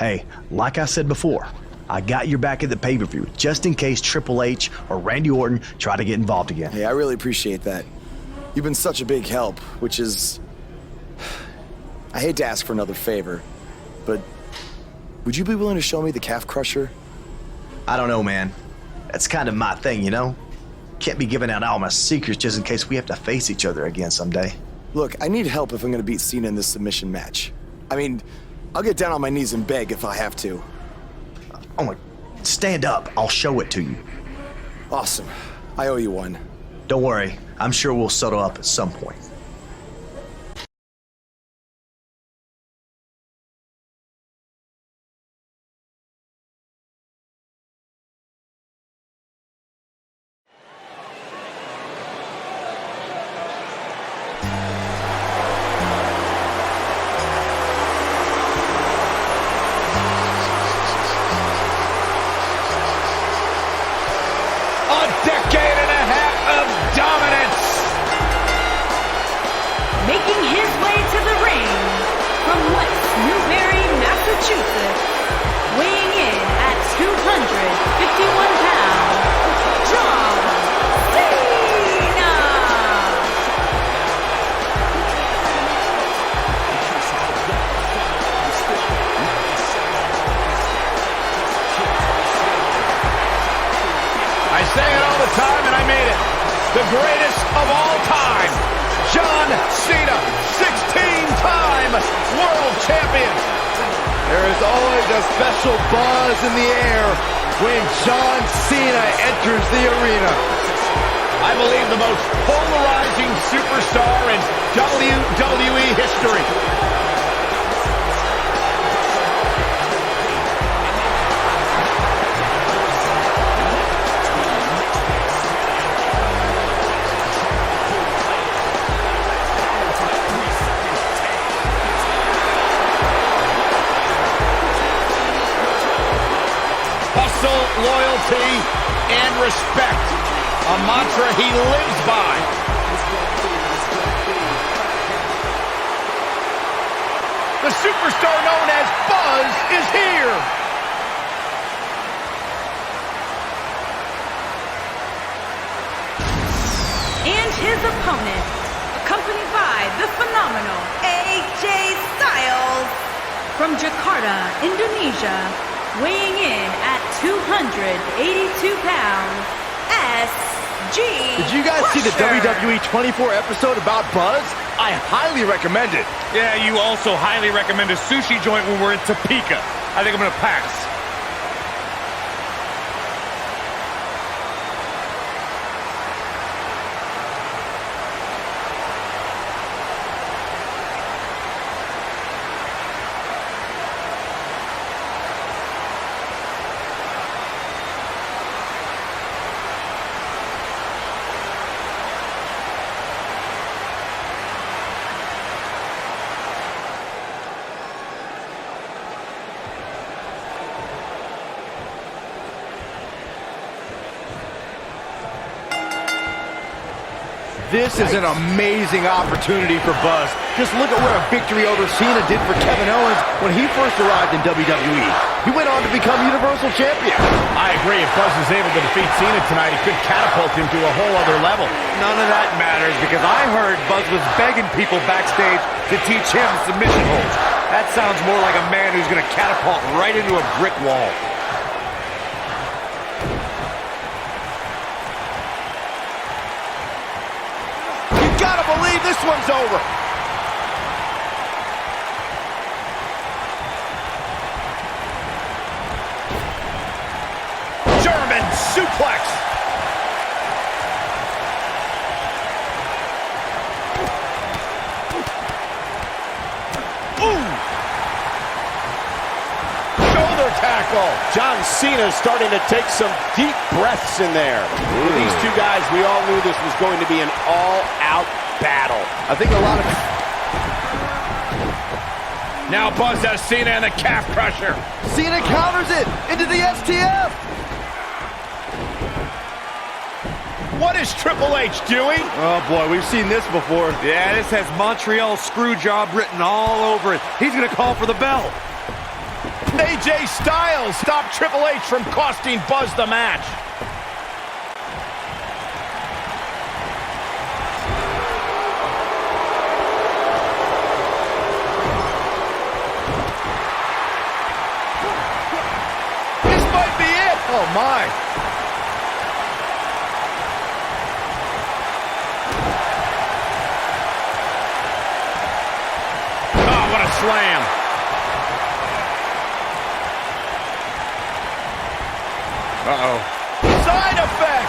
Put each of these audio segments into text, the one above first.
Hey, like I said before, I got your back at the pay-per-view just in case Triple H or Randy Orton try to get involved again. Hey, I really appreciate that. You've been such a big help, which is... I hate to ask for another favor, but would you be willing to show me the calf crusher? I don't know, man. That's kind of my thing, you know? Can't be giving out all my secrets just in case we have to face each other again someday. Look, I need help if I'm gonna beat Cena in this submission match. I mean, I'll get down on my knees and beg if I have to. Oh my... Stand up. I'll show it to you. Awesome. I owe you one. Don't worry. I'm sure we'll settle up at some point. The greatest of all time, John Cena, 16-time world champion. There is always a special buzz in the air when John Cena enters the arena. I believe the most polarizing superstar in WWE history. Loyalty and respect, a mantra he lives by. The superstar known as Buzz is here. And his opponent, accompanied by the phenomenal AJ Styles from Jakarta, Indonesia, weighing in at 282 pounds, SG Did you guys see the WWE 24 episode about Buzz? I highly recommend it. Yeah, you also highly recommend a sushi joint when we're in Topeka. I think I'm going to pass. This is an amazing opportunity for Buzz. Just look at what a victory over Cena did for Kevin Owens when he first arrived in WWE. He went on to become Universal Champion. I agree. If Buzz is able to defeat Cena tonight, it could catapult him to a whole other level. None of that matters because I heard Buzz was begging people backstage to teach him submission holds. That sounds more like a man who's going to catapult right into a brick wall. Gotta believe this one's over. German suplex. Ooh. Shoulder tackle. John Cena starting to take some deep breaths in there. With these two guys, we all knew this was going to be an all-out battle. I think a lot of... Now Buzz has Cena and the calf crusher. Cena counters it into the STF. What is Triple H doing? Oh boy, we've seen this before. Yeah, this has Montreal screw job written all over it. He's going to call for the bell. AJ Styles stopped Triple H from costing Buzz the match. This might be it. Oh, my. Oh, what a slam. Uh-oh. Side effect!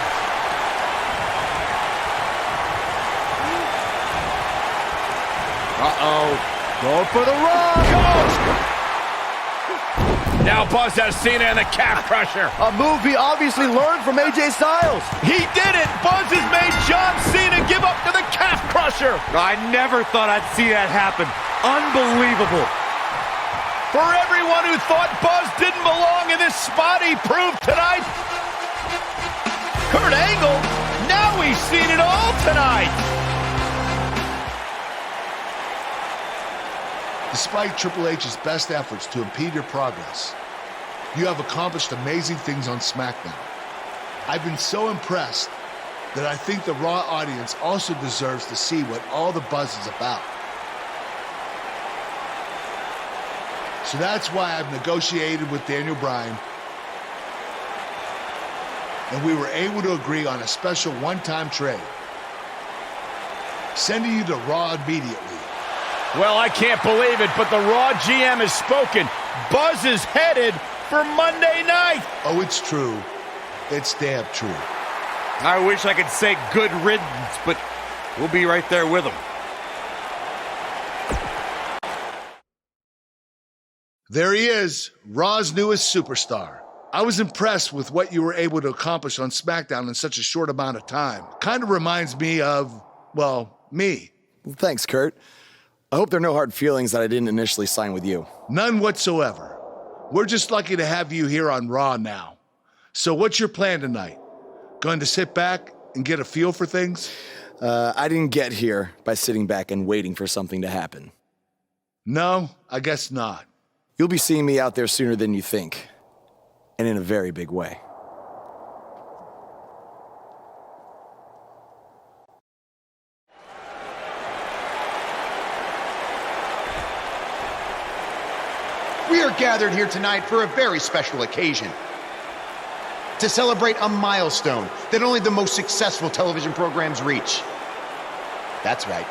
Uh-oh. Going for the run. Now Buzz has Cena and the calf crusher. A move he obviously learned from AJ Styles. He did it! Buzz has made John Cena give up to the calf crusher. I never thought I'd see that happen. Unbelievable. For everyone who thought Buzz didn't belong in this spot, he proved tonight. Kurt Angle, now he's seen it all tonight. Despite Triple H's best efforts to impede your progress, you have accomplished amazing things on SmackDown. I've been so impressed that I think the Raw audience also deserves to see what all the buzz is about. So that's why I've negotiated with Daniel Bryan, and we were able to agree on a special one-time trade, sending you to Raw immediately. Well, I can't believe it, but the Raw GM has spoken. Buzz is headed for Monday night. Oh, it's true. It's damn true. I wish I could say good riddance, but we'll be right there with him. There he is, Raw's newest superstar. I was impressed with what you were able to accomplish on SmackDown in such a short amount of time. Kind of reminds me of, well, me. Well, thanks, Kurt. I hope there are no hard feelings that I didn't initially sign with you. None whatsoever. We're just lucky to have you here on Raw now. So what's your plan tonight? Going to sit back and get a feel for things? I didn't get here by sitting back and waiting for something to happen. No, I guess not. You'll be seeing me out there sooner than you think, and in a very big way. We are gathered here tonight for a very special occasion. To celebrate a milestone that only the most successful television programs reach. That's right.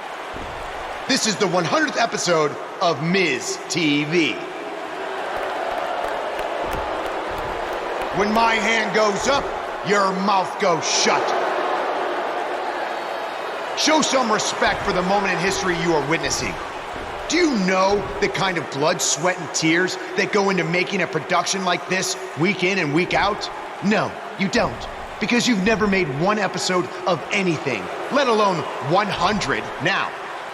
This is the 100th episode of Miz TV. When my hand goes up, your mouth goes shut. Show some respect for the moment in history you are witnessing. Do you know the kind of blood, sweat, and tears that go into making a production like this week in and week out? No, you don't. Because you've never made one episode of anything, let alone 100. Now,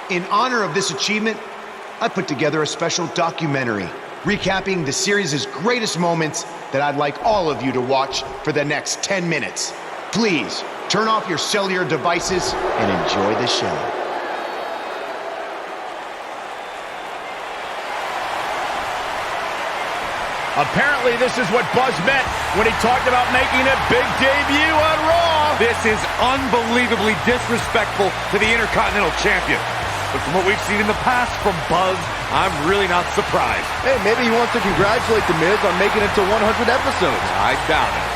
in honor of this achievement, I put together a special documentary recapping the series' greatest moments that I'd like all of you to watch for the next 10 minutes. Please, turn off your cellular devices and enjoy the show. Apparently, this is what Buzz meant when he talked about making a big debut on Raw. This is unbelievably disrespectful to the Intercontinental Champion. But from what we've seen in the past from Buzz, I'm really not surprised. Hey, maybe he wants to congratulate The Miz on making it to 100 episodes. I doubt it.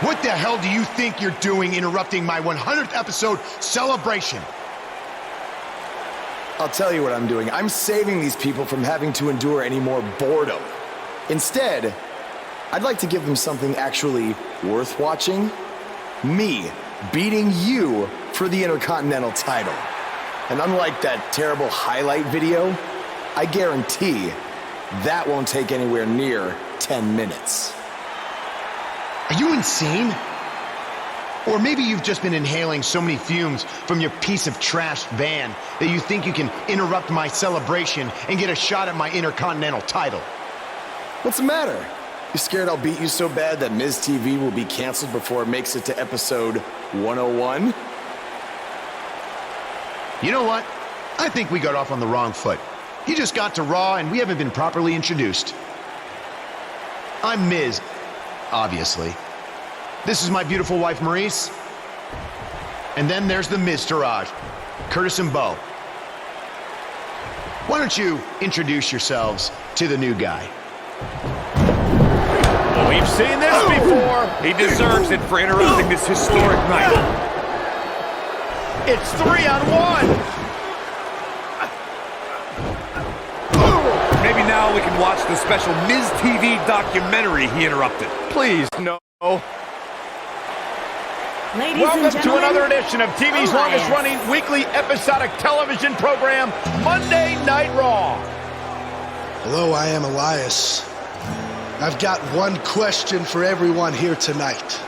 What the hell do you think you're doing interrupting my 100th episode celebration? I'll tell you what I'm doing. I'm saving these people from having to endure any more boredom. Instead, I'd like to give them something actually worth watching. Me beating you for the Intercontinental title. And unlike that terrible highlight video, I guarantee that won't take anywhere near 10 minutes. Are you insane? Or maybe you've just been inhaling so many fumes from your piece of trash van that you think you can interrupt my celebration and get a shot at my Intercontinental title. What's the matter? You scared I'll beat you so bad that Miz TV will be canceled before it makes it to episode 101? You know what? I think we got off on the wrong foot. You just got to Raw and we haven't been properly introduced. I'm Miz, obviously. This is my beautiful wife, Maurice. And then there's the Miz Taraj, Curtis and Bo. Why don't you introduce yourselves to the new guy? We've seen this before. He deserves it for interrupting this historic night. It's 3-on-1. Maybe now we can watch the special Miz TV documentary he interrupted. Please, no. Ladies Welcome and to gentlemen, another edition of TV's Elias. longest-running weekly episodic television program, Monday Night Raw. Hello, I am Elias. I've got one question for everyone here tonight.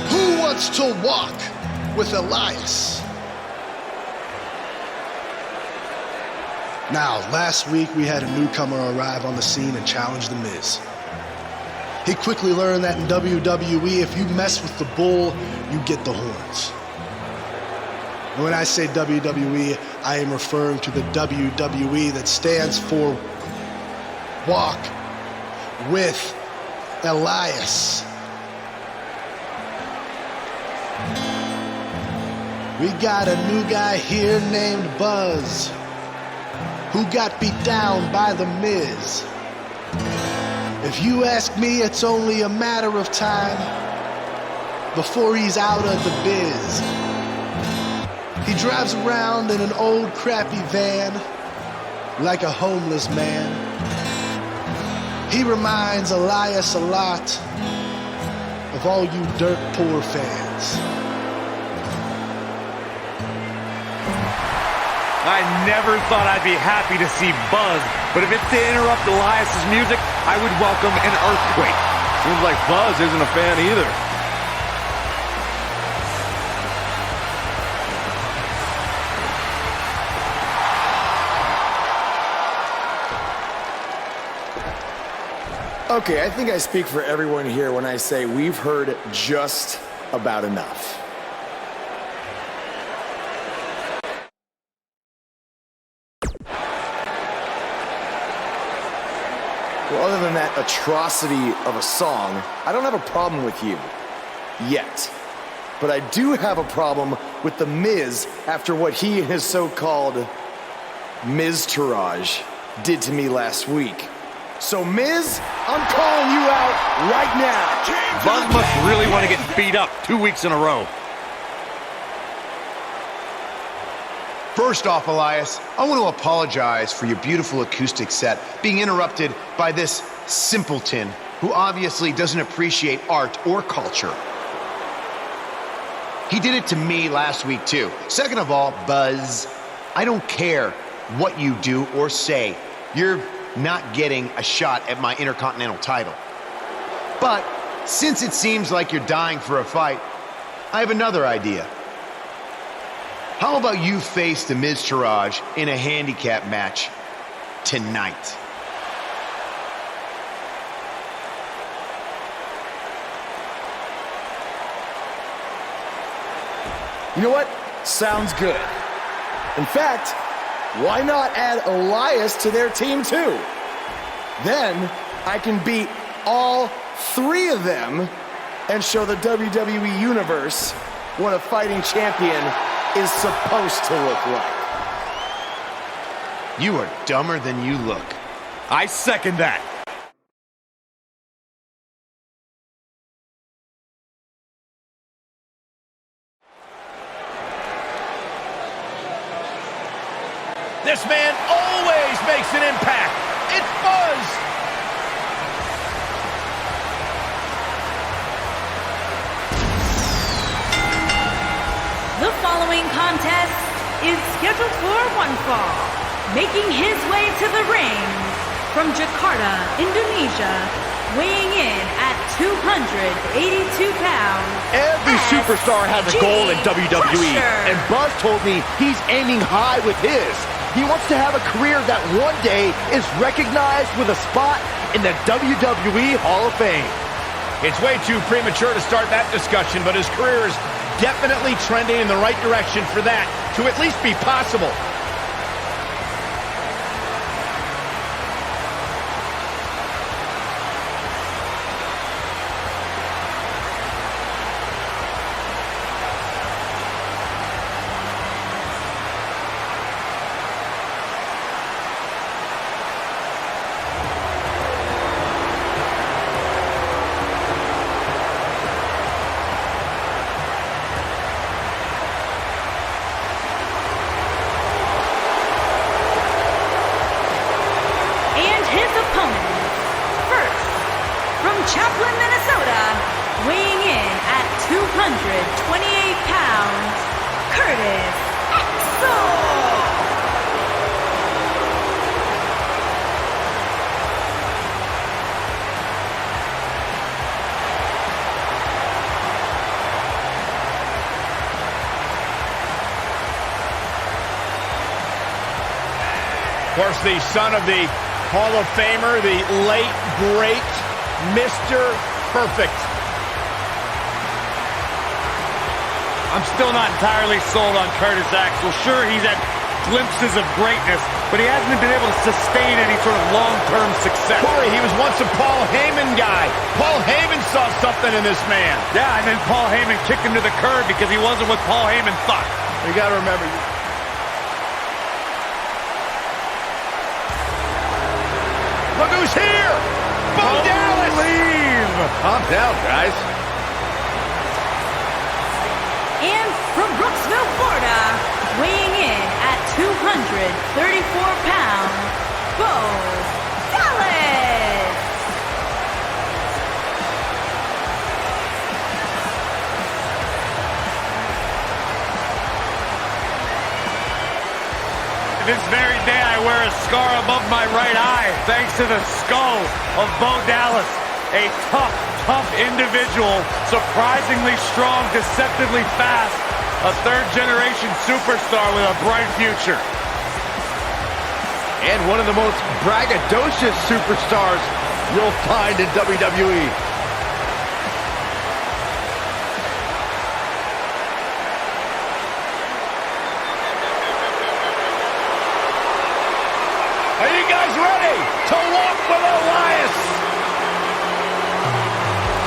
Who wants to walk with Elias? Now, last week we had a newcomer arrive on the scene and challenge The Miz. He quickly learned that in WWE, if you mess with the bull, you get the horns. And when I say WWE, I am referring to the WWE that stands for Walk with Elias. We got a new guy here named Buzz, who got beat down by The Miz. If you ask me, it's only a matter of time before he's out of the biz. He drives around in an old crappy van like a homeless man. He reminds Elias a lot of all you dirt poor fans. I never thought I'd be happy to see Buzz, but if it's to interrupt Elias's music, I would welcome an earthquake. Seems like Buzz isn't a fan either. Okay, I think I speak for everyone here when I say we've heard just about enough. Well, other than that atrocity of a song, I don't have a problem with you. Yet. But I do have a problem with The Miz after what he and his so-called Miz Taraj did to me last week. So, Miz, I'm calling you out right now. Buzz must really want to get beat up 2 weeks in a row. First off, Elias, I want to apologize for your beautiful acoustic set being interrupted by this simpleton who obviously doesn't appreciate art or culture. He did it to me last week, too. Second of all, Buzz, I don't care what you do or say. You're not getting a shot at my Intercontinental title. But since it seems like you're dying for a fight, I have another idea. How about you face the Miz Taraj in a handicap match tonight? You know what? Sounds good. In fact, why not add Elias to their team too? Then I can beat all three of them and show the WWE Universe what a fighting champion is supposed to look like. You are dumber than you look. I second that. This man always makes an impact. It's Buzz. The following contest is scheduled for one fall. Making his way to the ring from Jakarta, Indonesia, weighing in at 282 pounds. Every superstar has a goal in WWE, Crusher. and Buzz told me he's aiming high with his. He wants to have a career that one day is recognized with a spot in the WWE Hall of Fame. It's way too premature to start that discussion, but his career is definitely trending in the right direction for that to at least be possible. Chaplin, Minnesota, weighing in at 228 pounds, Curtis Axel. Of course, the son of the Hall of Famer, the late, great Mr. Perfect. I'm still not entirely sold on Curtis Axel. Sure, he's had glimpses of greatness, but he hasn't been able to sustain any sort of long-term success. Corey, he was once a Paul Heyman guy. Paul Heyman saw something in this man. Yeah, and then Paul Heyman kicked him to the curb because he wasn't what Paul Heyman thought. You got to remember. Look who's here! Bo Dallas! Calm down, guys. And from Brooksville, Florida, weighing in at 234 pounds, Bo Dallas! This very day, I wear a scar above my right eye, thanks to the skull of Bo Dallas. A tough, tough individual, surprisingly strong, deceptively fast, a third-generation superstar with a bright future. And one of the most braggadocious superstars you'll find in WWE. Are you guys ready to walk with Elias?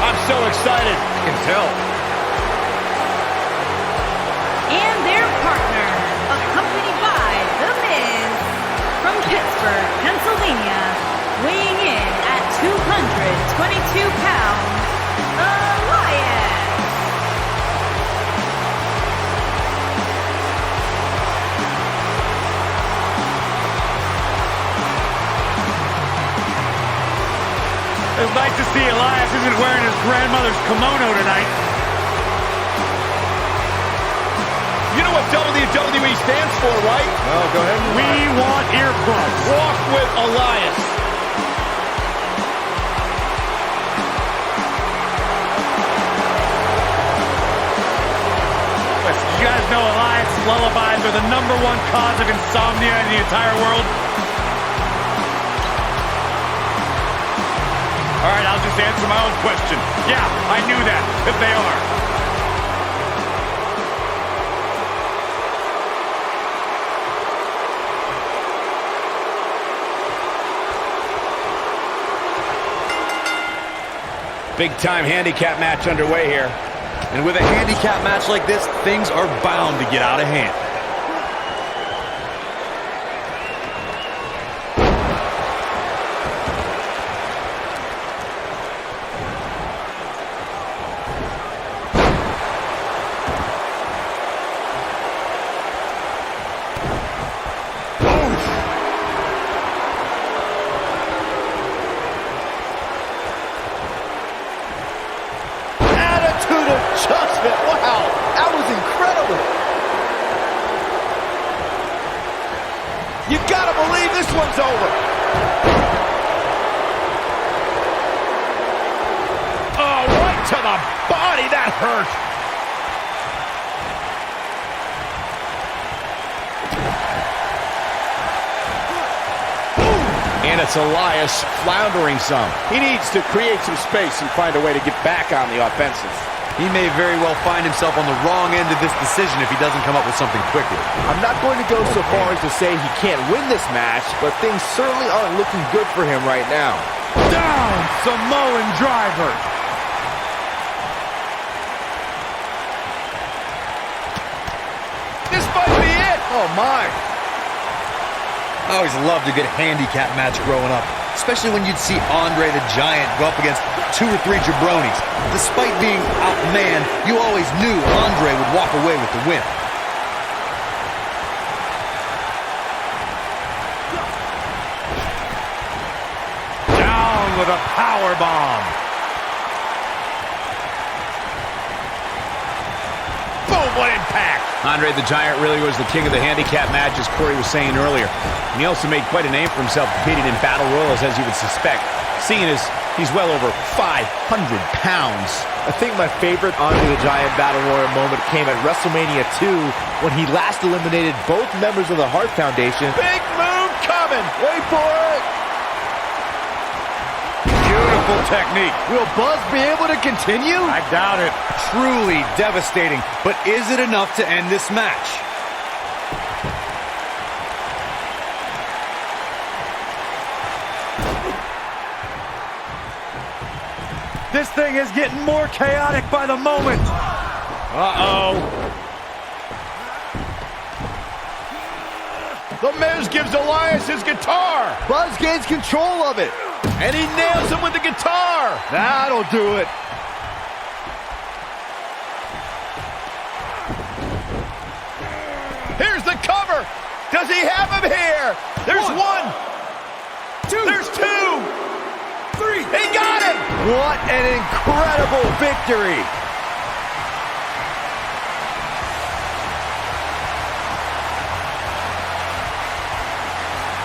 I'm so excited. I can tell. And their partner, accompanied by The Miz, from Pittsburgh, Pennsylvania, weighing in at 222 pounds, Elias. It's nice to see Elias isn't wearing his grandmother's kimono tonight. You know what WWE stands for, right? Oh, go ahead. We want earplugs. Walk with Elias. Listen, you guys know Elias lullabies are the #1 cause of insomnia in the entire world. All right, I'll just answer my own question. Yeah, I knew that, if they are. Big-time handicap match underway here. And with a handicap match like this, things are bound to get out of hand. Adjustment. Wow, that was incredible. You gotta believe this one's over. Oh, right to the body. That hurt. And it's Elias floundering some. He needs to create some space and find a way to get back on the offensive. He may very well find himself on the wrong end of this decision if he doesn't come up with something quickly. I'm not going to go so far as to say he can't win this match, but things certainly aren't looking good for him right now. Down, Samoan driver. This might be it. Oh, my. I always loved a good handicap match growing up, especially when you'd see Andre the Giant go up against 2 or 3 jabronis. Despite being outmanned, you always knew Andre would walk away with the win. Down with a power bomb. Boom, what impact. Andre the Giant really was the king of the handicap match, as Corey was saying earlier. And he also made quite a name for himself competing in battle royals, as you would suspect, seeing as he's well over 500 pounds. I think my favorite Andre the Giant Battle Royal moment came at WrestleMania 2 when he last eliminated both members of the Hart Foundation. Big move coming. Wait for it! Beautiful technique. Will Buzz be able to continue? I doubt it. Truly devastating, but is it enough to end this match? This thing is getting more chaotic by the moment. Uh-oh. The Miz gives Elias his guitar. Buzz gains control of it. And he nails him with the guitar. That'll do it. Here's the cover. Does he have him here? There's one. Two. There's 2. 3. He got him. What an incredible victory.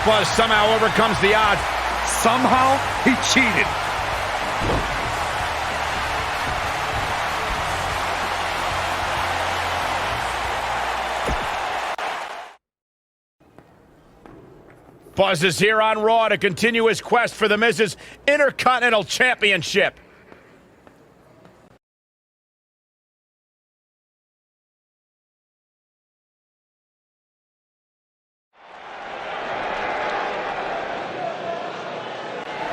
Buzz somehow overcomes the odds. Somehow, he cheated. Buzz is here on Raw to continue his quest for the Miz's Intercontinental Championship.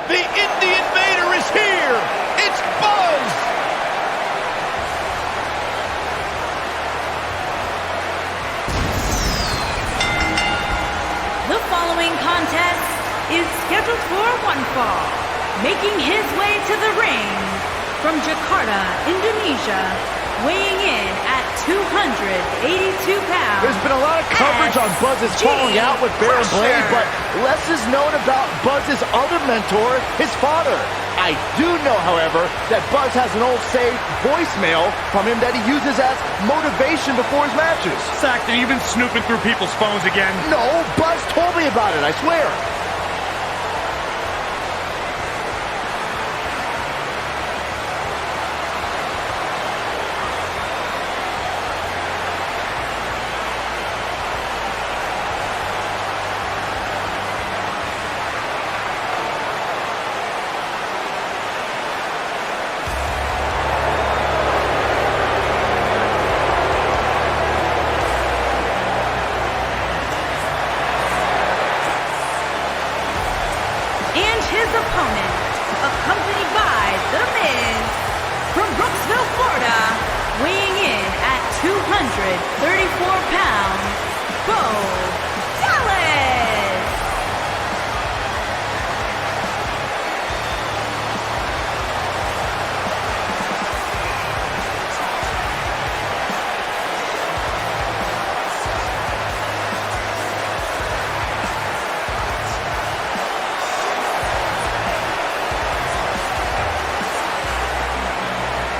The Indie Invader is here! It's Buzz! The following contest is scheduled for one fall. Making his way to the ring from Jakarta, Indonesia, weighing in at 282 pounds. There's been a lot of coverage on Buzz's falling out with Baron Blade, but less is known about Buzz's other mentor, his father. I do know, however, that Buzz has an old saved voicemail from him that he uses as motivation before his matches. Saxton, you've been snooping through people's phones again. No, Buzz told me about it, I swear. His opponent, accompanied by The Miz, from Brooksville, Florida, weighing in at 234 pounds, Bo Dallas.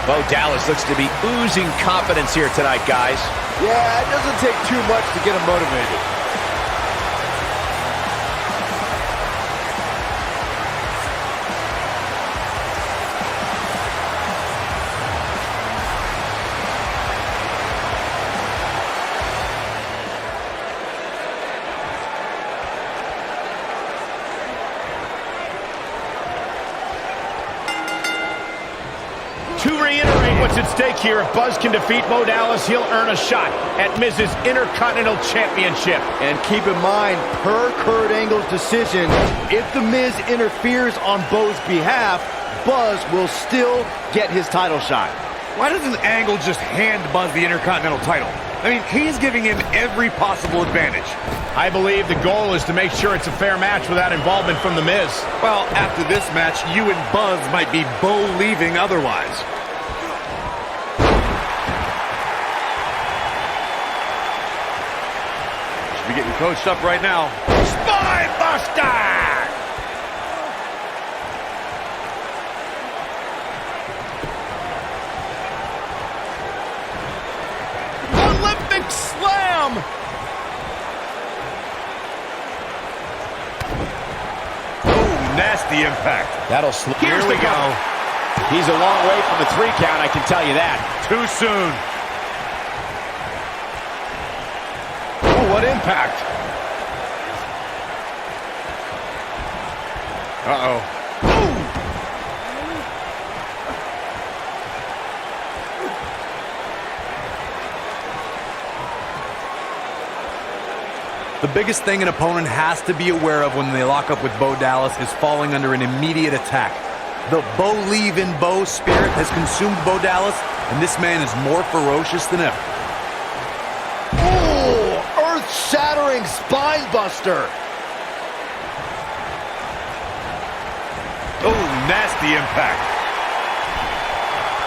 Bo Dallas looks to be oozing confidence here tonight, guys. Yeah, it doesn't take too much to get him motivated. what's at stake here. If Buzz can defeat Bo Dallas, he'll earn a shot at Miz's Intercontinental Championship. And keep in mind, per Kurt Angle's decision, if The Miz interferes on Bo's behalf, Buzz will still get his title shot. Why doesn't Angle just hand Buzz the Intercontinental title? I mean, he's giving him every possible advantage. I believe the goal is to make sure it's a fair match without involvement from The Miz. Well, after this match, you and Buzz might be Bo-leaving otherwise. Should be getting coached up right now. Spine Buster! Olympic slam! Nasty impact. That'll slip. Here we go. He's a long way from the 3 count, I can tell you that. Too soon. Oh, what impact. Uh-oh. The biggest thing an opponent has to be aware of when they lock up with Bo Dallas is falling under an immediate attack. The Bo leave in Bo spirit has consumed Bo Dallas, and this man is more ferocious than ever. Oh, earth-shattering spine buster. Oh, nasty impact.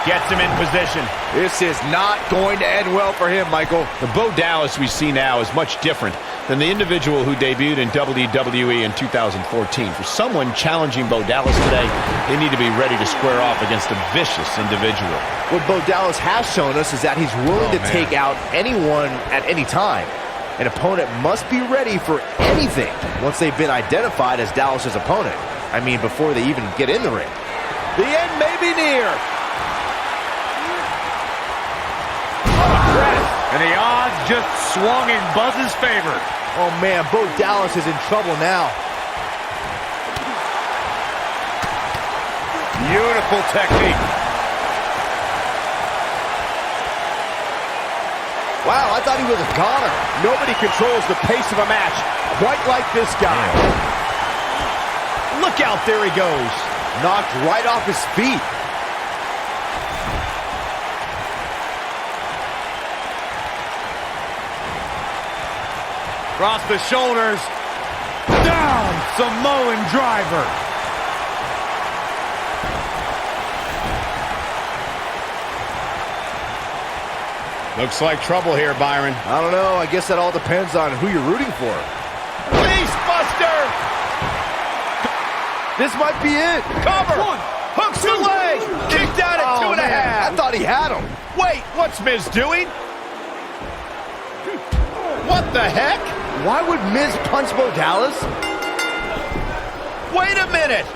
Gets him in position. This is not going to end well for him, Michael. The Bo Dallas we see now is much different than the individual who debuted in WWE in 2014. For someone challenging Bo Dallas today, they need to be ready to square off against a vicious individual. What Bo Dallas has shown us is that he's willing to take out anyone at any time. An opponent must be ready for anything once they've been identified as Dallas's opponent. I mean, before they even get in the ring. The end may be near. And the odds just swung in Buzz's favor. Oh man, Bo Dallas is in trouble now. Beautiful technique. Wow, I thought he was a goner. Nobody controls the pace of a match quite like this guy. Look out, there he goes. Knocked right off his feet. Across the shoulders. Down, Samoan driver. Looks like trouble here, Byron. I don't know. I guess that all depends on who you're rooting for. Beast Buster! This might be it. Cover! Hooks the leg! Kicked out at 2.5. I thought he had him. Wait, what's Miz doing? What the heck? Why would Miz punch Bo Dallas? Wait a minute!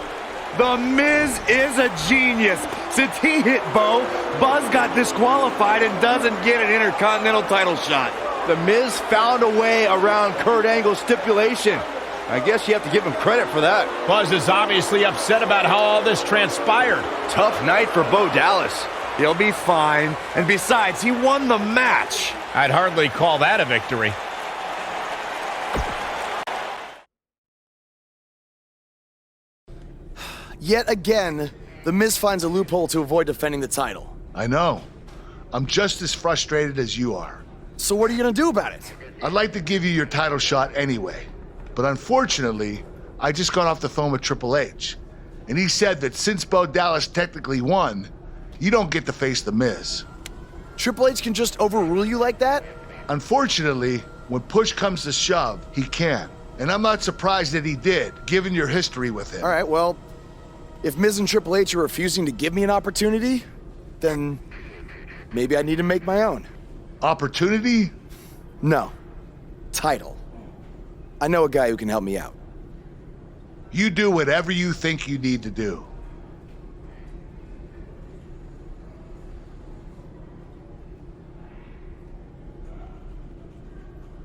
The Miz is a genius. Since he hit Bo, Buzz got disqualified and doesn't get an Intercontinental title shot. The Miz found a way around Kurt Angle's stipulation. I guess you have to give him credit for that. Buzz is obviously upset about how all this transpired. Tough night for Bo Dallas. He'll be fine. And besides, he won the match. I'd hardly call that a victory. Yet again, The Miz finds a loophole to avoid defending the title. I know. I'm just as frustrated as you are. So what are you gonna do about it? I'd like to give you your title shot anyway. But unfortunately, I just got off the phone with Triple H. And he said that since Bo Dallas technically won, you don't get to face The Miz. Triple H can just overrule you like that? Unfortunately, when push comes to shove, he can. And I'm not surprised that he did, given your history with him. All right, well, if Miz and Triple H are refusing to give me an opportunity, then maybe I need to make my own. Opportunity? No. Title. I know a guy who can help me out. You do whatever you think you need to do.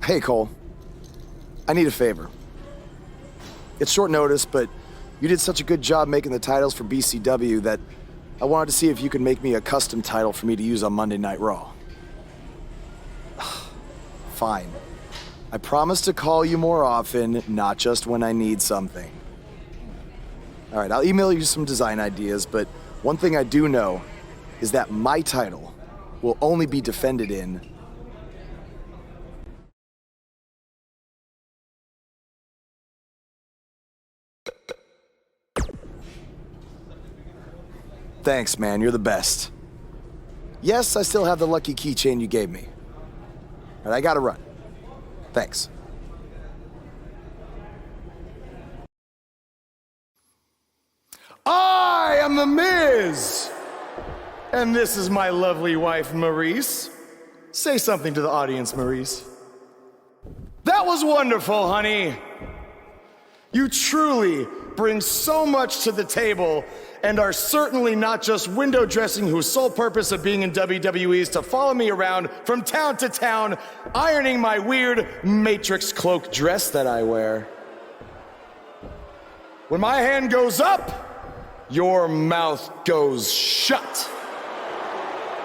Hey, Cole. I need a favor. It's short notice, but you did such a good job making the titles for BCW that I wanted to see if you could make me a custom title for me to use on Monday Night Raw. Fine. I promise to call you more often, not just when I need something. All right, I'll email you some design ideas, but one thing I do know is that my title will only be defended in Thanks, man. You're the best. Yes, I still have the lucky keychain you gave me. But I gotta run. Thanks. I am The Miz! And this is my lovely wife, Maurice. Say something to the audience, Maurice. That was wonderful, honey. You truly bring so much to the table and are certainly not just window dressing whose sole purpose of being in WWE is to follow me around from town to town, ironing my weird Matrix cloak dress that I wear. When my hand goes up, your mouth goes shut.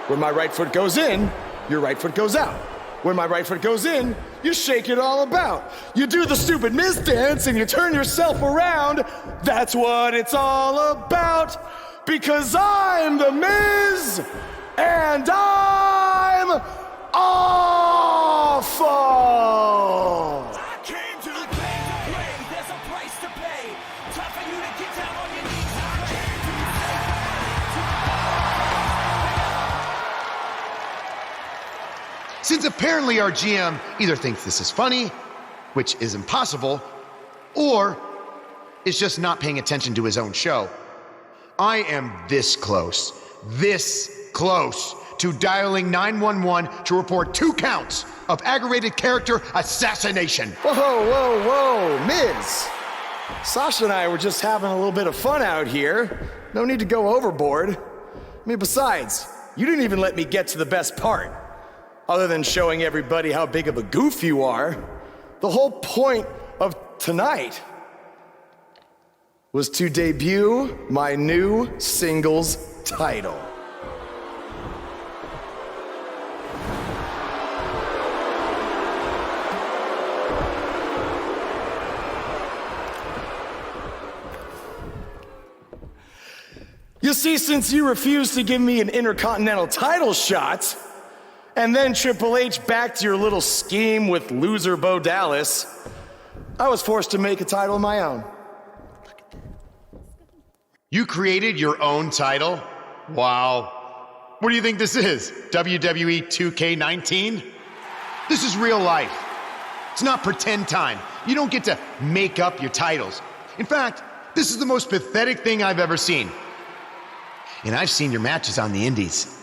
When my right foot goes in, your right foot goes out. When my right foot goes in, you shake it all about. You do the stupid Miz dance and you turn yourself around. That's what it's all about. Because I'm The Miz and I'm awful. Since apparently our GM either thinks this is funny, which is impossible, or is just not paying attention to his own show, I am this close to dialing 911 to report 2 counts of aggravated character assassination. Whoa, Miz. Sasha and I were just having a little bit of fun out here. No need to go overboard. I mean, besides, you didn't even let me get to the best part. Other than showing everybody how big of a goof you are, the whole point of tonight was to debut my new singles title. You see, since you refused to give me an Intercontinental title shot, and then Triple H backed your little scheme with loser Bo Dallas, I was forced to make a title of my own. You created your own title? Wow. What do you think this is? WWE 2K19? This is real life. It's not pretend time. You don't get to make up your titles. In fact, this is the most pathetic thing I've ever seen. And I've seen your matches on the indies.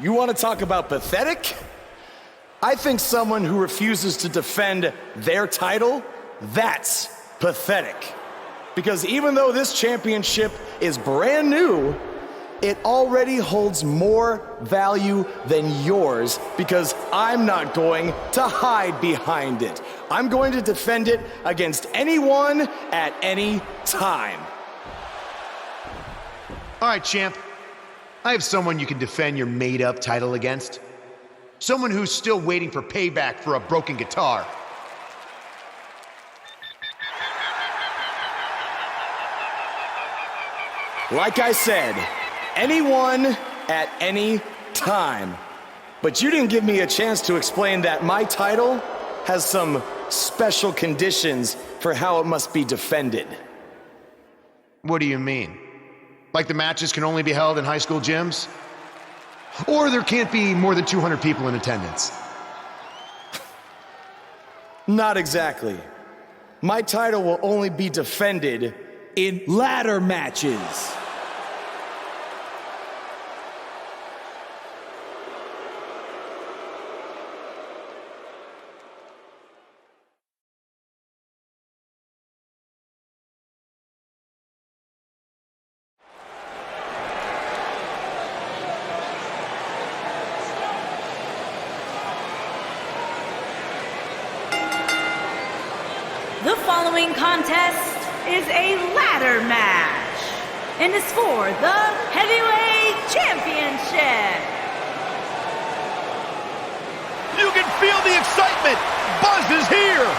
You want to talk about pathetic? I think someone who refuses to defend their title, that's pathetic. Because even though this championship is brand new, it already holds more value than yours because I'm not going to hide behind it. I'm going to defend it against anyone at any time. All right, champ. I have someone you can defend your made-up title against. Someone who's still waiting for payback for a broken guitar. Like I said, anyone at any time. But you didn't give me a chance to explain that my title has some special conditions for how it must be defended. What do you mean? Like the matches can only be held in high school gyms? Or there can't be more than 200 people in attendance? Not exactly. My title will only be defended in ladder matches. The following contest is a ladder match. and is for the Heavyweight Championship. You can feel the excitement. Buzz is here.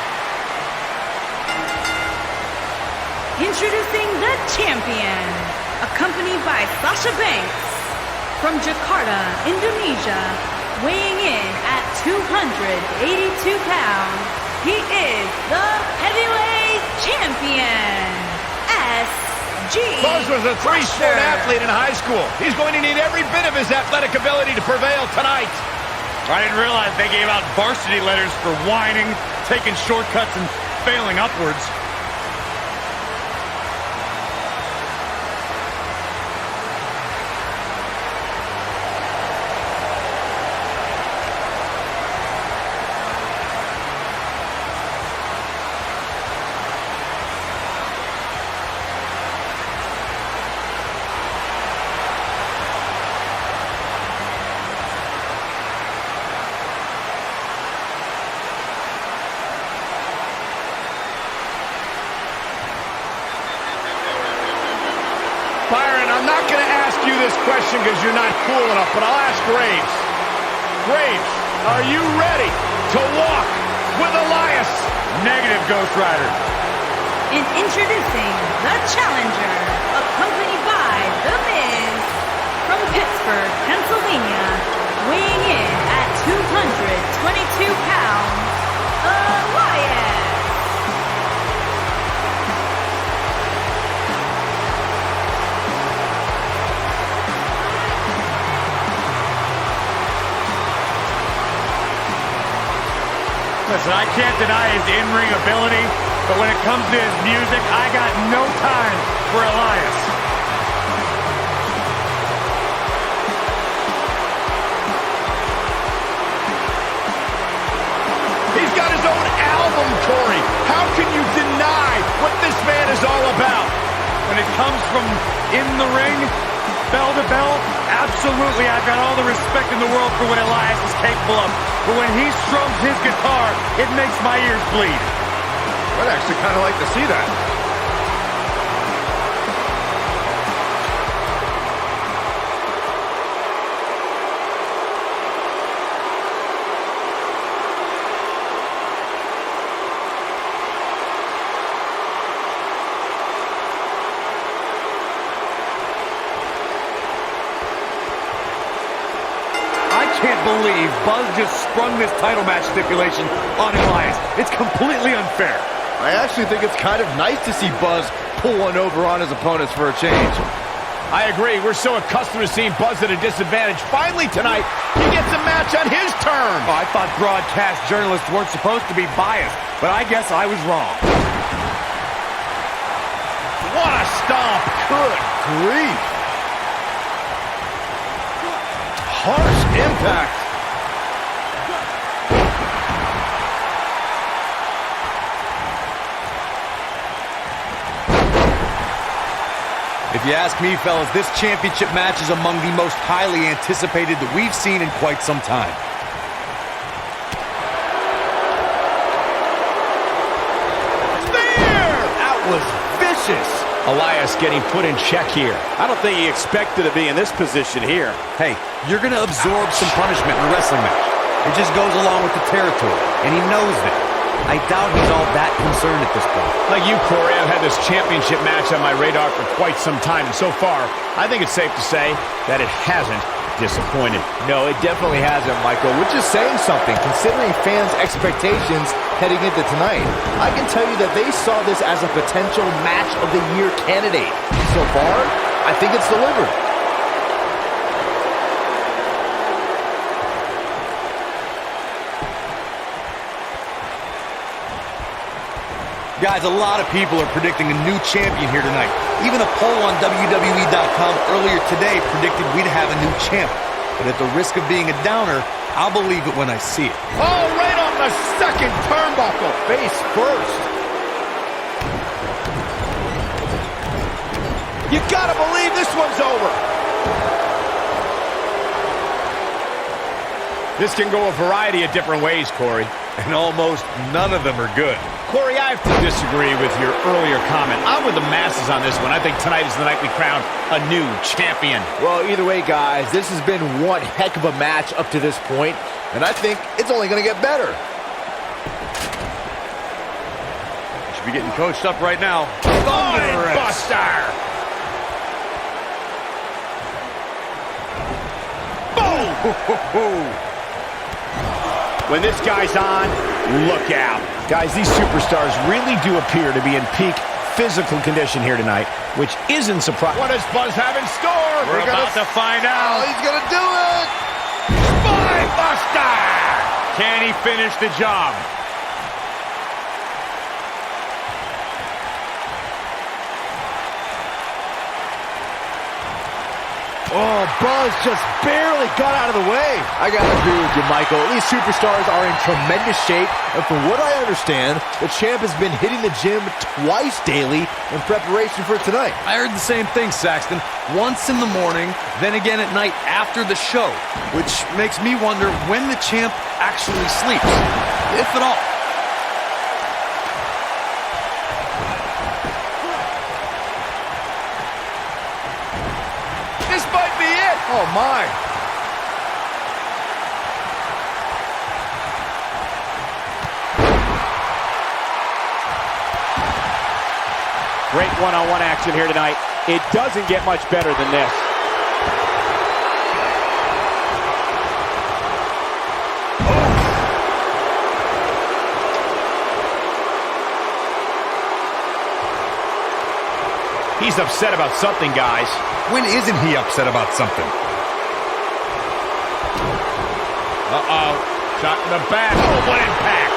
Introducing the champion, accompanied by Sasha Banks, from Jakarta, Indonesia, weighing in at 282 pounds, he is the Heavyweight Champion, SG. Buzz was a three-sport athlete in high school. He's going to need every bit of his athletic ability to prevail tonight. I didn't realize they gave out varsity letters for whining, taking shortcuts, and failing upwards. Byron, I'm not going to ask you this question because you're not cool enough, but I'll ask Graves. Graves, are you ready to walk with Elias? Negative, Ghost Rider. And introducing the challenger, accompanied by The Miz, from Pittsburgh, Pennsylvania, weighing in at 222 pounds, Elias. Listen, I can't deny his in-ring ability, but when it comes to his music, I got no time for Elias. He's got his own album, Corey. How can you deny what this man is all about? When it comes from in the ring, bell to bell, absolutely, I've got all the respect in the world for what Elias is capable of. But when he strums his guitar, it makes my ears bleed. I'd actually kind of like to see that. I can't believe Buzz just sprung this title match stipulation on Elias. It's completely unfair. I actually think it's kind of nice to see Buzz pull one over on his opponents for a change. I agree. We're so accustomed to seeing Buzz at a disadvantage. Finally tonight, he gets a match on his terms. Oh, I thought broadcast journalists weren't supposed to be biased, but I guess I was wrong. What a stomp. Good grief. Harsh impact. If you ask me, fellas, this championship match is among the most highly anticipated that we've seen in quite some time. There! That was vicious. Elias getting put in check here. I don't think he expected to be in this position here. Hey, you're going to absorb some punishment in a wrestling match. It just goes along with the territory, and he knows that. I doubt he's all that concerned at this point. Like you, Corey, I've had this championship match on my radar for quite some time, and so far, I think it's safe to say that it hasn't disappointed. No, it definitely hasn't, Michael, which is saying something, considering fans' expectations heading into tonight. I can tell you that they saw this as a potential match of the year candidate. So far, I think it's delivered. Guys, a lot of people are predicting a new champion here tonight. Even a poll on WWE.com earlier today predicted we'd have a new champ. But at the risk of being a downer, I'll believe it when I see it. Oh, right on the second turnbuckle. Face first. You gotta believe this one's over. This can go a variety of different ways, Corey. And almost none of them are good. Corey, I have to disagree with your earlier comment. I'm with the masses on this one. I think tonight is the night we crown a new champion. Well, either way, guys, this has been one heck of a match up to this point, and I think it's only going to get better. Should be getting coached up right now. Buster! Boom! When this guy's on, look out. Guys, these superstars really do appear to be in peak physical condition here tonight, which isn't surprising. What does Buzz have in store? We're about to find out. Oh, he's going to do it! Spine Buster! Can he finish the job? Oh, Buzz just barely got out of the way. I gotta agree with you, Michael. These superstars are in tremendous shape, and from what I understand, the champ has been hitting the gym twice daily in preparation for tonight. I heard the same thing, Saxton. Once in the morning, then again at night after the show, which makes me wonder when the champ actually sleeps, if at all. This might be it. Oh, my. Great one-on-one action here tonight. It doesn't get much better than this. He's upset about something, guys. When isn't he upset about something? Uh-oh. Shot in the back. Oh, what impact.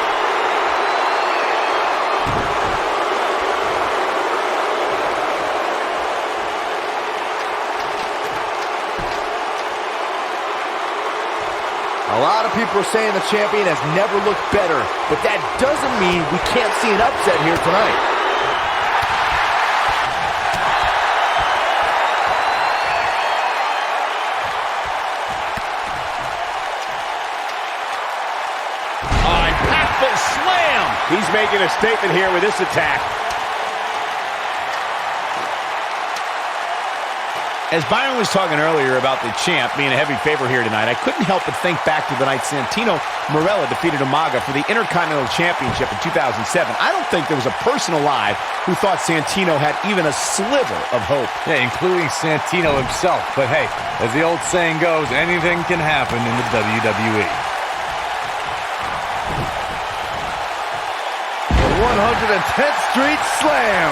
A lot of people are saying the champion has never looked better, but that doesn't mean we can't see an upset here tonight. He's making a statement here with this attack. As Byron was talking earlier about the champ being a heavy favorite here tonight, I couldn't help but think back to the night Santino Marella defeated Umaga for the Intercontinental Championship in 2007. I don't think there was a person alive who thought Santino had even a sliver of hope. Yeah, including Santino himself. But hey, as the old saying goes, anything can happen in the WWE. 110th Street Slam.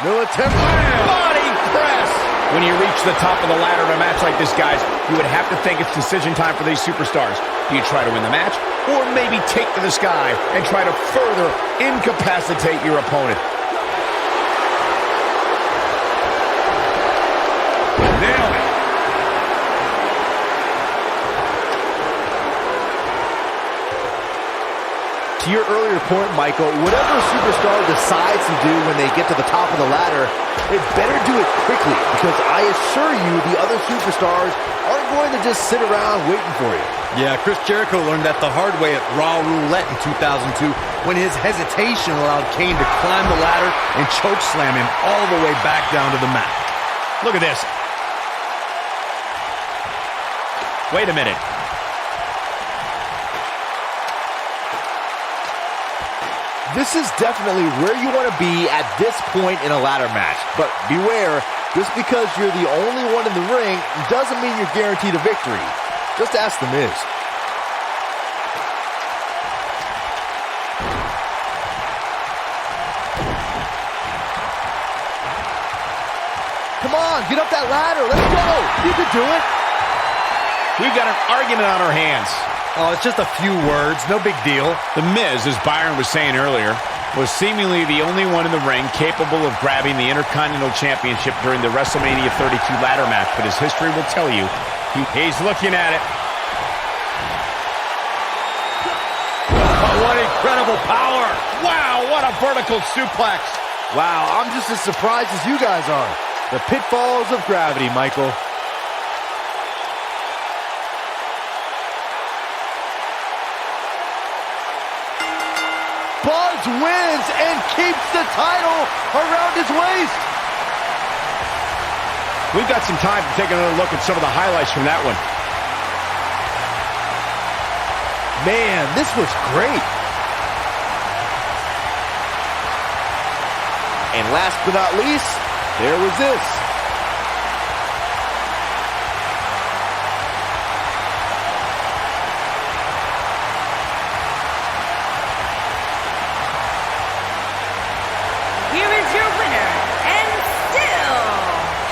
Military body press. When you reach the top of the ladder in a match like this, guys, you would have to think it's decision time for these superstars. Do you try to win the match, or maybe take to the sky and try to further incapacitate your opponent? Nailed it. To your earlier point, Michael, whatever a superstar decides to do when they get to the top of the ladder, they better do it quickly, because I assure you the other superstars aren't going to just sit around waiting for you. Yeah, Chris Jericho learned that the hard way at Raw Roulette in 2002 when his hesitation allowed Kane to climb the ladder and choke slam him all the way back down to the mat. Look at this. Wait a minute. This is definitely where you want to be at this point in a ladder match. But beware, just because you're the only one in the ring doesn't mean you're guaranteed a victory. Just ask The Miz. Come on, get up that ladder. Let's go. You can do it. We've got an argument on our hands. Oh, it's just a few words, no big deal. The Miz, as Byron was saying earlier, was seemingly the only one in the ring capable of grabbing the Intercontinental Championship during the WrestleMania 32 ladder match, but his history will tell you he's looking at it. Oh, what incredible power! Wow, what a vertical suplex! Wow, I'm just as surprised as you guys are. The pitfalls of gravity, Michael. Buzz wins and keeps the title around his waist. We've got some time to take another look at some of the highlights from that one. Man, this was great. And last but not least, there was this. Here is your winner, and still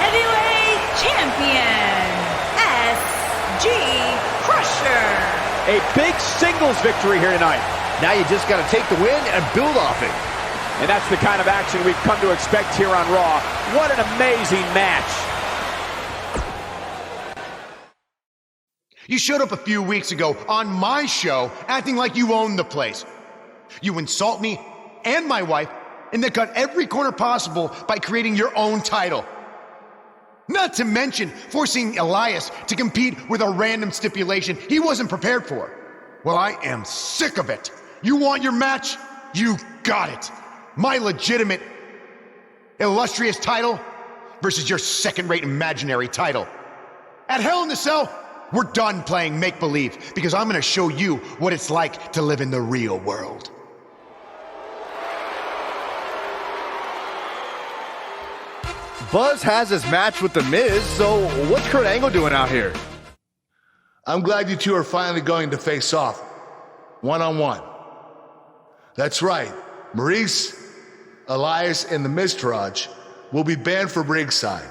heavyweight champion, SG Crusher. A big singles victory here tonight. Now you just got to take the win and build off it. And that's the kind of action we've come to expect here on Raw. What an amazing match. You showed up a few weeks ago on my show acting like you owned the place. You insult me and my wife and then cut every corner possible by creating your own title. Not to mention forcing Elias to compete with a random stipulation he wasn't prepared for. Well, I am sick of it. You want your match? You got it. My legitimate, illustrious title versus your second-rate imaginary title. At Hell in the Cell, we're done playing make-believe because I'm gonna show you what it's like to live in the real world. Buzz has his match with The Miz, so what's Kurt Angle doing out here? I'm glad you two are finally going to face off, one-on-one. That's right, Maurice, Elias, and the Miztourage will be banned from ringside.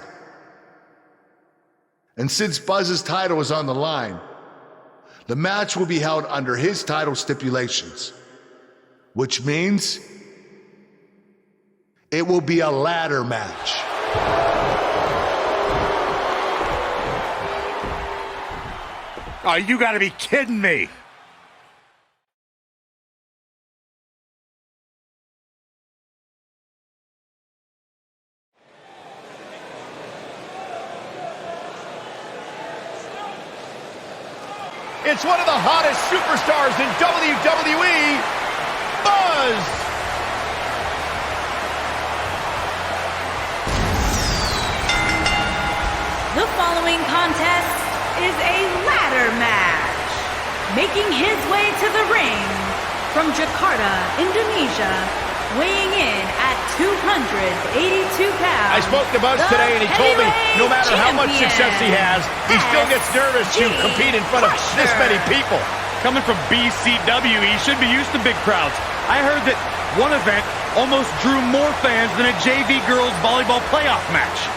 And since Buzz's title is on the line, the match will be held under his title stipulations, which means it will be a ladder match. Oh, you gotta be kidding me. It's one of the hottest superstars in WWE, Buzz! The following contest is a ladder match. Making his way to the ring from Jakarta, Indonesia, weighing in at 282 pounds. I spoke to Buzz today and he told me no matter how much success he has, he still gets nervous to compete in front of this many people. Coming from BCW, he should be used to big crowds. I heard that one event almost drew more fans than a JV girls volleyball playoff match.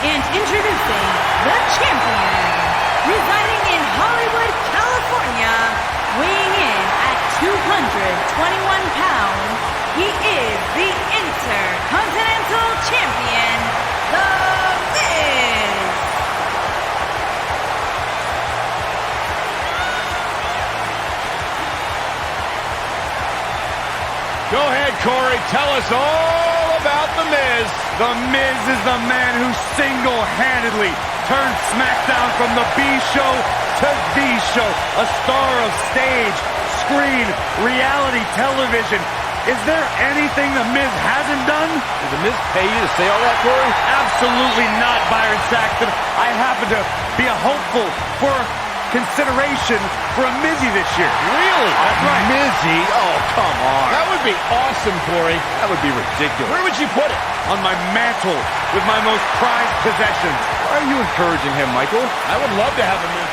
And introducing the champion, residing in Hollywood, California, weighing in at 221 pounds, he is the Intercontinental Champion, The Miz. Go ahead, Corey. Tell us all about The Miz. The Miz is the man who single-handedly turned SmackDown from the B show to the show. A star of stage, screen, reality television. Is there anything The Miz hasn't done? Did The Miz pay you to say all that, Corey? Absolutely not, Byron Saxton. I happen to be a hopeful for consideration for a Mizzy this year. Really? That's right. Mizzy? Oh, come on. That would be awesome, Corey. That would be ridiculous. Where would you put it? On my mantle with my most prized possessions. Why are you encouraging him, Michael? I would love to have him in.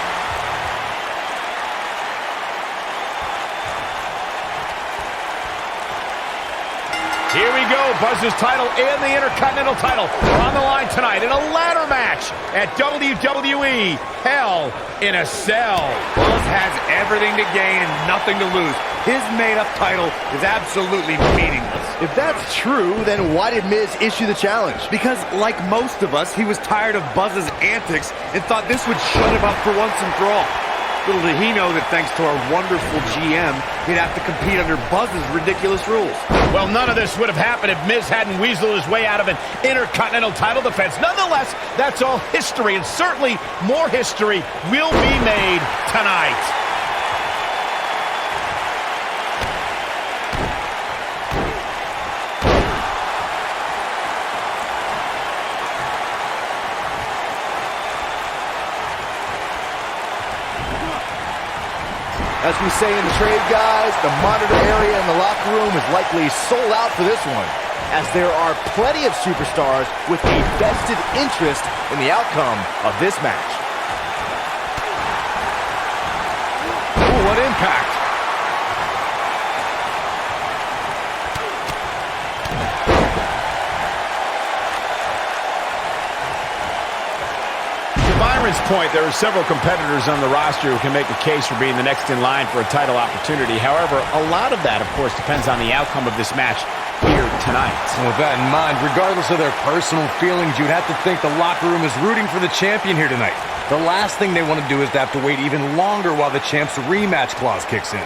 Here we go. Buzz's title and the Intercontinental title are on the line tonight in a ladder match at WWE Hell in a Cell. Buzz has everything to gain and nothing to lose. His made-up title is absolutely meaningless. If that's true, then why did Miz issue the challenge? Because, like most of us, he was tired of Buzz's antics and thought this would shut him up for once and for all. Little did he know that thanks to our wonderful GM, he'd have to compete under Buzz's ridiculous rules. Well, none of this would have happened if Miz hadn't weaseled his way out of an Intercontinental title defense. Nonetheless, that's all history, and certainly more history will be made tonight. As we say in the trade, guys, the monitor area in the locker room is likely sold out for this one, as there are plenty of superstars with a vested interest in the outcome of this match. Ooh, what impact! Byron's point, there are several competitors on the roster who can make a case for being the next in line for a title opportunity. However, a lot of that, of course, depends on the outcome of this match here tonight. And with that in mind, regardless of their personal feelings, you'd have to think the locker room is rooting for the champion here tonight. The last thing they want to do is to have to wait even longer while the champ's rematch clause kicks in.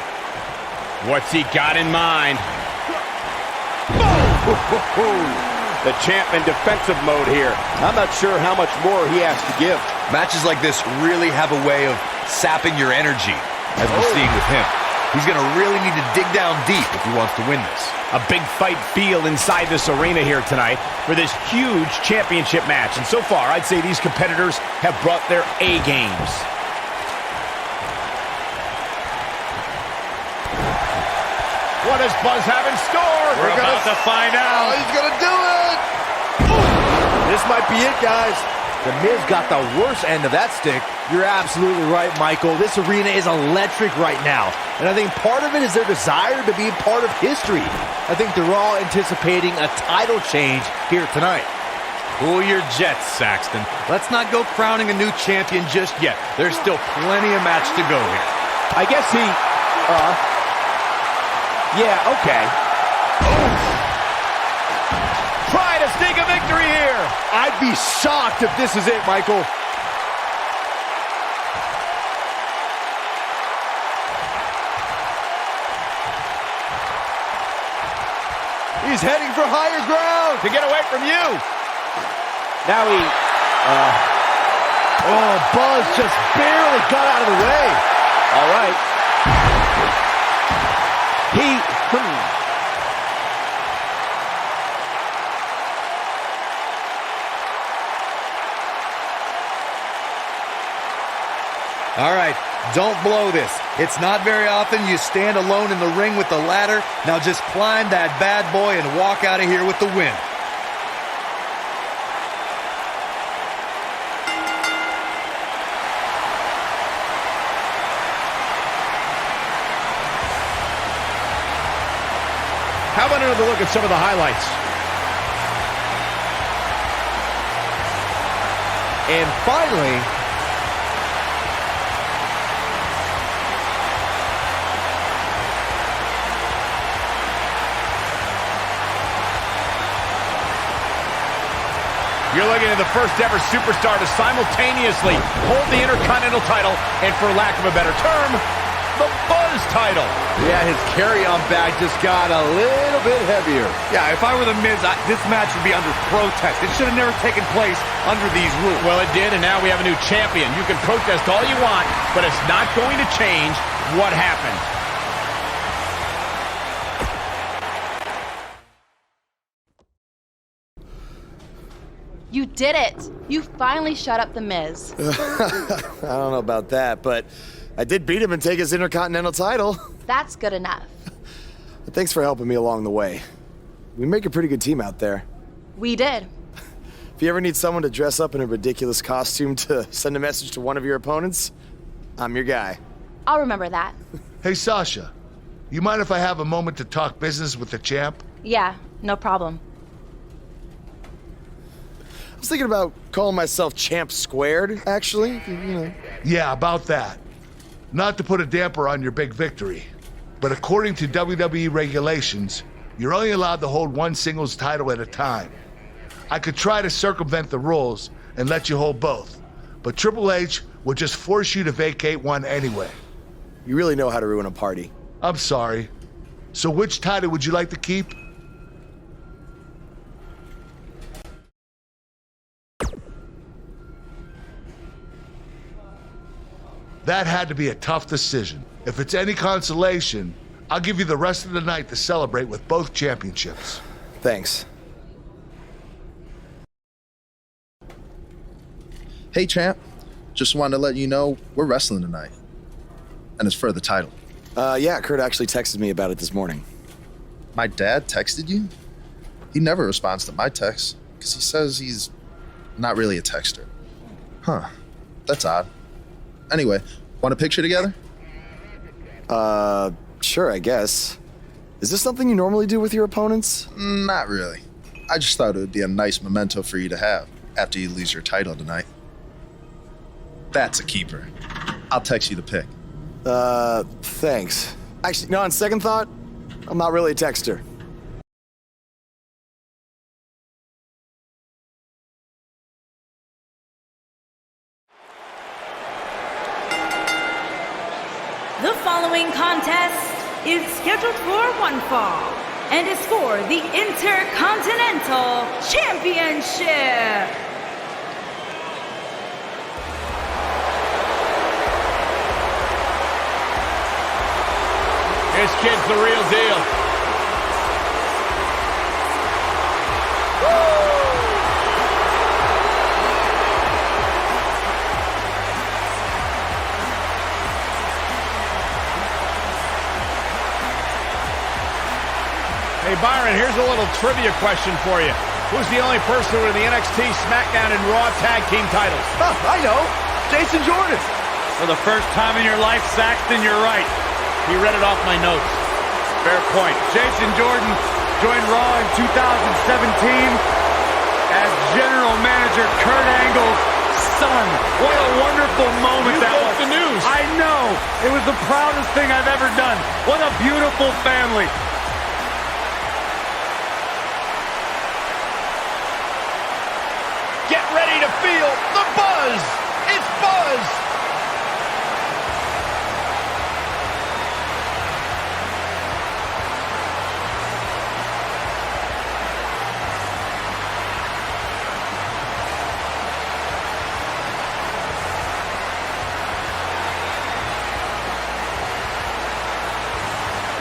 What's he got in mind? The champ in defensive mode here. I'm not sure how much more he has to give. Matches like this really have a way of sapping your energy, as we're seeing with him. He's going to really need to dig down deep if he wants to win this. A big fight feel inside this arena here tonight for this huge championship match. And so far, I'd say these competitors have brought their A games. What does Buzz have in store? We're about to find out. Oh, he's gonna do it! This might be it, guys. The Miz got the worst end of that stick. You're absolutely right, Michael. This arena is electric right now. And I think part of it is their desire to be part of history. I think they're all anticipating a title change here tonight. Cool your jets, Saxton. Let's not go crowning a new champion just yet. There's still plenty of match to go here. I guess he, yeah, okay. Try to sneak a victory here. I'd be shocked if this is it, Michael. He's heading for higher ground. To get away from you. Now he, Oh, Buzz just barely got out of the way. all right. All right, don't blow this. It's not very often you stand alone in the ring with the ladder. Now just climb that bad boy and walk out of here with the win. How about another look at some of the highlights? And finally, you're looking at the first ever superstar to simultaneously hold the Intercontinental title and, for lack of a better term, the Buzz title. yeah, his carry-on bag just got a little bit heavier. Yeah, if I were the Miz, this match would be under protest. It should have never taken place under these rules. Well, it did, and now we have a new champion. You can protest all you want, but it's not going to change what happened. You did it! You finally shut up the Miz. I don't know about that, but I did beat him and take his Intercontinental title. That's good enough. But thanks for helping me along the way. We make a pretty good team out there. We did. If you ever need someone to dress up in a ridiculous costume to send a message to one of your opponents, I'm your guy. I'll remember that. Hey, Sasha, you mind if I have a moment to talk business with the champ? Yeah, No problem. I was thinking about calling myself Champ Squared, actually. You know. Yeah, about that. Not to put a damper on your big victory, but according to WWE regulations, you're only allowed to hold one singles title at a time. I could try to circumvent the rules and let you hold both, but Triple H would just force you to vacate one anyway. You really know how to ruin a party. I'm sorry. So which title would you like to keep? That had to be a tough decision. If it's any consolation, I'll give you the rest of the night to celebrate with both championships. Thanks. Hey, champ. Just wanted to let you know we're wrestling tonight. And it's for the title. Yeah, Kurt actually texted me about it this morning. My dad texted you? He never responds to my texts because he says he's not really a texter. Huh. That's odd. Anyway, want a picture together? Sure, I guess. Is this something you normally do with your opponents? Not really. I just thought it would be a nice memento for you to have after you lose your title tonight. That's a keeper. I'll text you the pic. Thanks. Actually, no, on second thought, I'm not really a texter. The following contest is scheduled for one fall and is for the Intercontinental Championship. This kid's the real deal. Hey, Byron, here's a little trivia question for you. Who's the only person with the NXT, SmackDown, and Raw Tag Team titles? Oh, I know. Jason Jordan. For the first time in your life, Saxton, you're right. He read it off my notes. Fair point. Jason Jordan joined Raw in 2017 as General Manager Kurt Angle's son. What a wonderful moment that was. The news. I know. It was the proudest thing I've ever done. What a beautiful family. Get ready to feel the buzz. It's Buzz.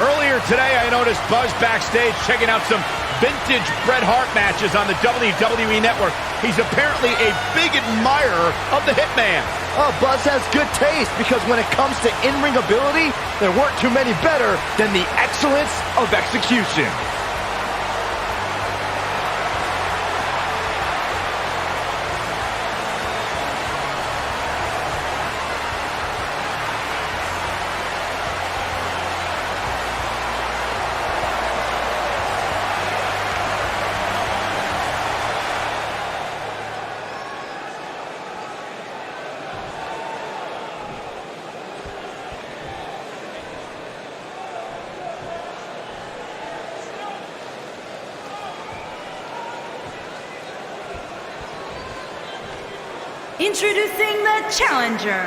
Earlier today, I noticed Buzz backstage checking out some vintage Bret Hart matches on the WWE Network. He's apparently a big admirer of the Hitman. Oh, Buzz has good taste because when it comes to in-ring ability, there weren't too many better than the excellence of execution. Introducing the challenger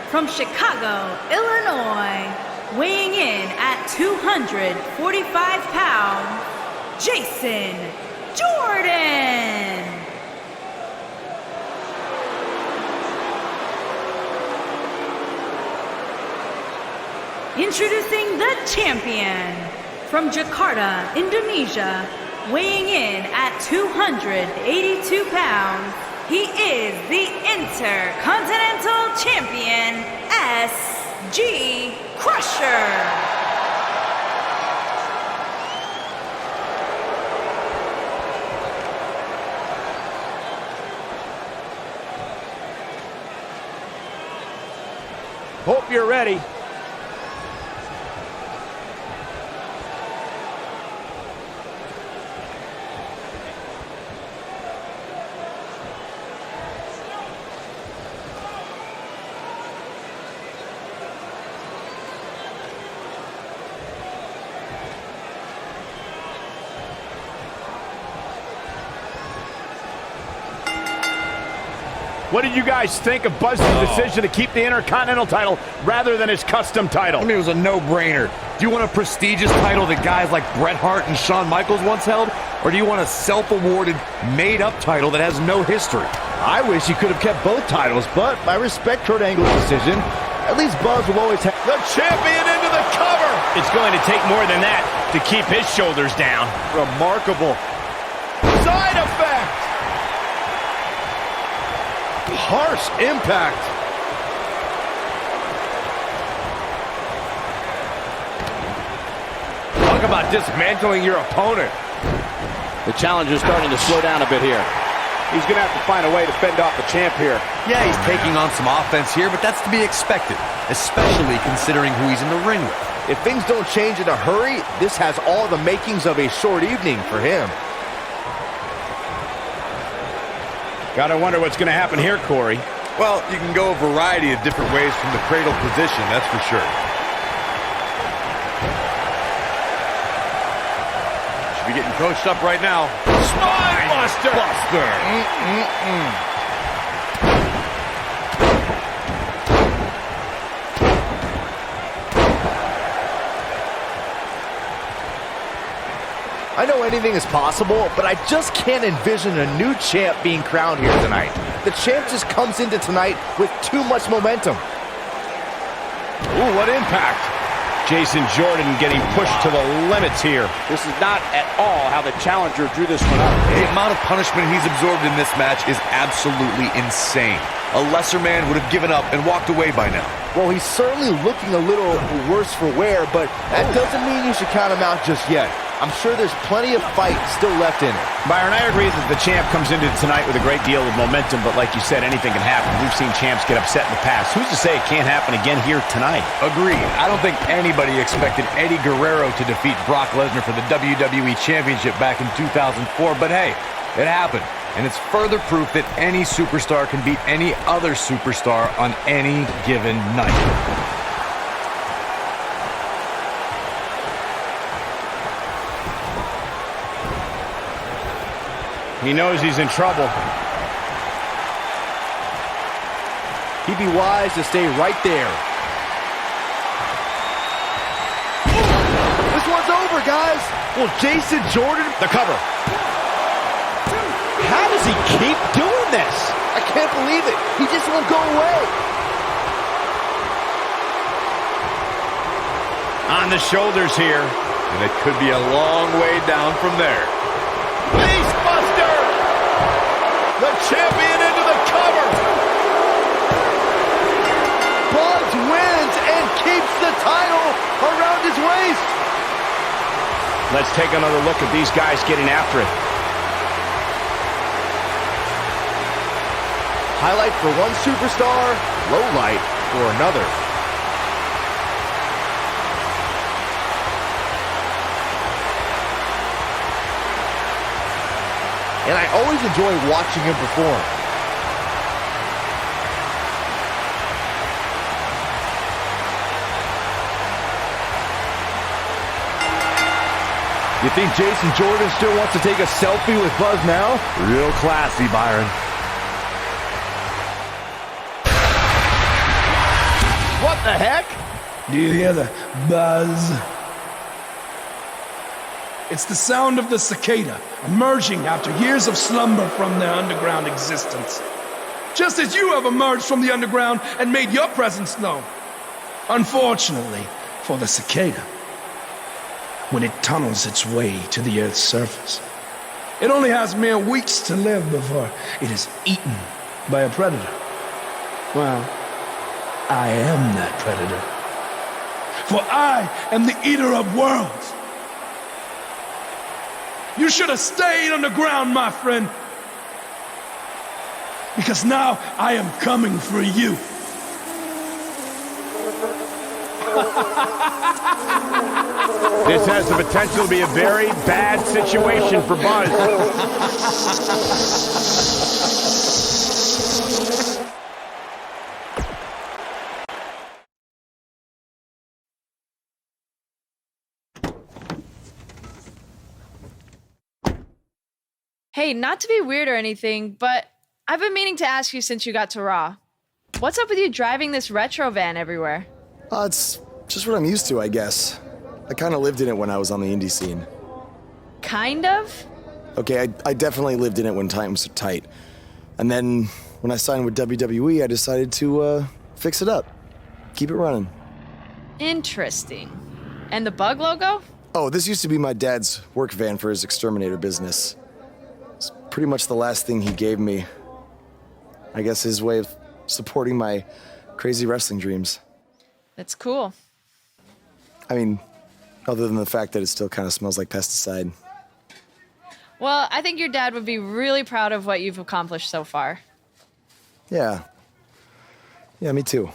from Chicago, Illinois, weighing in at 245 pounds, Jason Jordan. Introducing the champion from Jakarta, Indonesia, weighing in at 282 pounds, he is the Intercontinental Champion, S.G. Crusher. Hope you're ready. What did you guys think of Buzz's decision to keep the Intercontinental title rather than his custom title? I mean, it was a no-brainer. Do you want a prestigious title that guys like Bret Hart and Shawn Michaels once held? Or do you want a self-awarded, made-up title that has no history? I wish he could have kept both titles, but I respect Kurt Angle's decision. At least Buzz will always have the champion into the cover. It's going to take more than that to keep his shoulders down. Remarkable. Side effect. Harsh impact. Talk about dismantling your opponent. The challenger's starting to slow down a bit here. He's going to have to find a way to fend off the champ here. Yeah, he's taking on some offense here, but that's to be expected, especially considering who he's in the ring with. If things don't change in a hurry, this has all the makings of a short evening for him. Gotta wonder what's going to happen here, Corey. Well, you can go a variety of different ways from the cradle position, that's for sure. Should be getting coached up right now. Spine Buster! I know anything is possible, but I just can't envision a new champ being crowned here tonight. The champ just comes into tonight with too much momentum. Ooh, what impact. Jason Jordan getting pushed to the limits here. This is not at all how the challenger drew this one up. The amount of punishment he's absorbed in this match is absolutely insane. A lesser man would have given up and walked away by now. Well, he's certainly looking a little worse for wear, but that doesn't mean you should count him out just yet. I'm sure there's plenty of fight still left in it. Byron, I agree that the champ comes into tonight with a great deal of momentum, but like you said, anything can happen. We've seen champs get upset in the past. Who's to say it can't happen again here tonight? Agreed. I don't think anybody expected Eddie Guerrero to defeat Brock Lesnar for the WWE Championship back in 2004, but hey, it happened. And it's further proof that any superstar can beat any other superstar on any given night. He knows he's in trouble. He'd be wise to stay right there. This one's over, guys. Well, Jason Jordan, the cover. How does he keep doing this? I can't believe it. He just won't go away. On the shoulders here. And it could be a long way down from there. Buster! The champion into the cover! Buzz wins and keeps the title around his waist. Let's take another look at these guys getting after it. Highlight for one superstar, low light for another. And I always enjoy watching him perform. You think Jason Jordan still wants to take a selfie with Buzz now? Real classy, Byron. What the heck? Do you hear the buzz? It's the sound of the cicada emerging after years of slumber from their underground existence. Just as you have emerged from the underground and made your presence known. Unfortunately for the cicada, when it tunnels its way to the Earth's surface, it only has mere weeks to live before it is eaten by a predator. Well, I am that predator. For I am the eater of worlds. You should have stayed underground, my friend. Because now I am coming for you. This has the potential to be a very bad situation for Buzz. Hey, not to be weird or anything, but I've been meaning to ask you since you got to Raw. What's up with you driving this retro van everywhere? It's just what I'm used to, I guess. I kind of lived in it when I was on the indie scene. Kind of? Okay, I definitely lived in it when times were tight. And then when I signed with WWE, I decided to fix it up. Keep it running. Interesting. And the bug logo? Oh, this used to be my dad's work van for his exterminator business. It's pretty much the last thing he gave me. I guess his way of supporting my crazy wrestling dreams. That's cool. I mean, other than the fact that it still kind of smells like pesticide. Well, I think your dad would be really proud of what you've accomplished so far. Yeah. Yeah, me too.